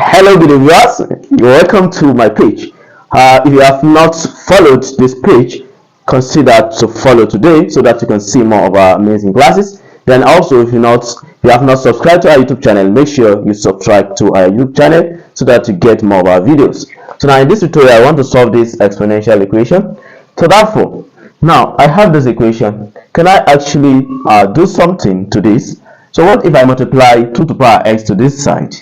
Hello, good viewers. You're welcome to my page. If you have not followed this page, consider to follow today so that you can see more of our amazing classes. Then also, if you have not subscribed to our YouTube channel, make sure you subscribe to our YouTube channel so that you get more of our videos. So now in this tutorial, I want to solve this exponential equation. So therefore, now I have this equation. Can I actually do something to this? So what if I multiply 2 to the power x to this side?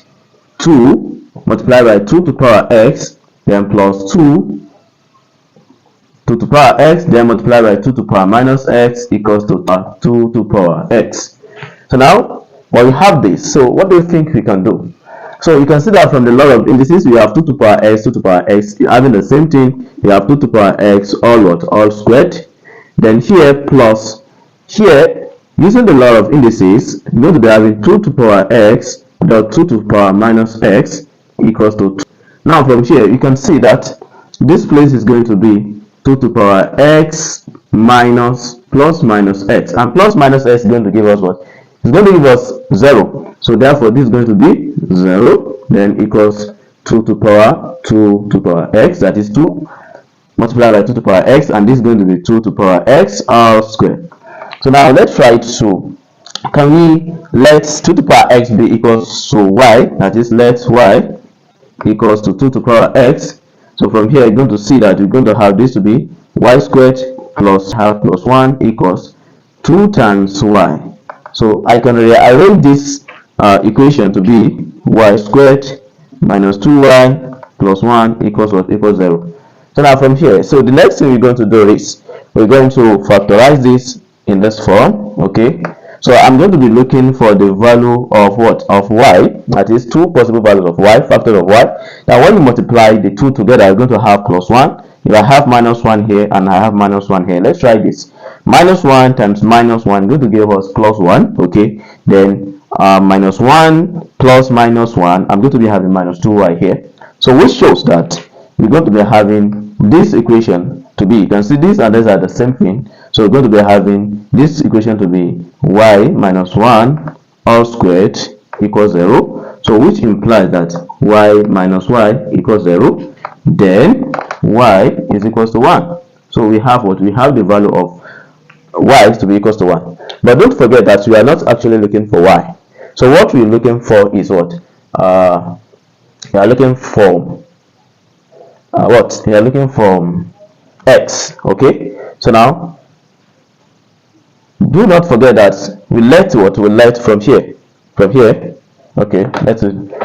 2 multiplied by 2 to the power x, then plus 2 to the power x, then multiplied by 2 to the power minus x equals to 2 to the power x. So now we have this. So what do you think we can do? So you can see that from the law of indices, we have 2 to the power x, 2 to the power x, having the same thing. We have 2 to the power x, all squared. Then here plus here, using the law of indices, we're going to be having 2 to the power x dot 2 to the power minus x equals to 2. Now from here you can see that this place is going to be 2 to the power x minus plus minus x, and plus minus x is going to give us what? It's going to give us 0. So therefore this is going to be 0, then equals 2 to the power 2 to the power x, that is 2 multiplied by 2 to the power x, and this is going to be 2 to the power x all squared. So now let's try to, can we let 2 to the power x be equals to y, that is let y equals to 2 to the power x. So from here you're going to see that we're going to have this to be y squared plus half plus 1 equals 2 times y. So I can rearrange this equation to be y squared minus 2y plus 1 equals what? Equals 0. So now from here, so the next thing we're going to do is we're going to factorize this in this form. Okay, so I'm going to be looking for the value of what? Of y, that is 2 possible values of y, factor of y. Now when you multiply the 2 together, you're going to have plus 1. If I have minus 1 here and I have minus 1 here, let's try this. Minus 1 times minus 1 is going to give us plus 1. Okay, then minus 1 plus minus 1, I'm going to be having minus 2y here. So which shows that we're going to be having this equation to be, you can see this and this are the same thing. So we're going to be having this equation to be y minus 1 all squared equals 0. So which implies that y minus y equals 0. Then y is equals to 1. So we have what? We have the value of y to be equals to 1. But don't forget that we are not actually looking for y. So what we're looking for is what? We are looking for what? We are looking for x. Okay, so now do not forget that we let what? We let from here. Okay, let's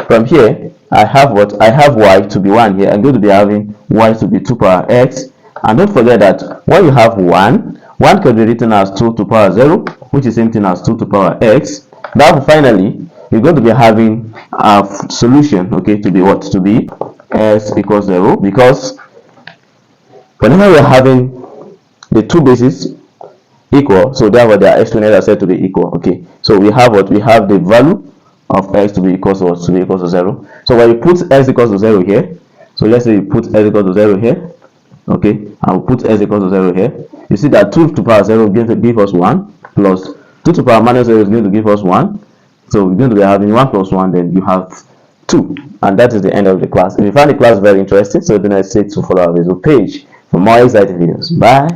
from here I have what? I have y to be 1 here. I'm going to be having y to be 2 power x. And don't forget that when you have 1 can be written as 2 to power 0, which is same thing as 2 to power x. Now finally you're going to be having a solution, okay, to be what? To be s equals 0, because whenever we're having the two bases equal, so therefore their exponents are said to be equal. Okay, so we have what? We have the value of x to be equals to what? To be equals to 0. So when you put x equals to 0 here, so let's say you put x equals to 0 here, okay, and we put x equals to 0 here, you see that 2 to the power 0 is going to give us 1, plus 2 to the power minus 0 is going to give us 1. So we're going to be having 1 plus 1, then you have 2, and that is the end of the class. If you find the class very interesting, so don't hesitate to follow our Facebook page for more exciting videos. Bye.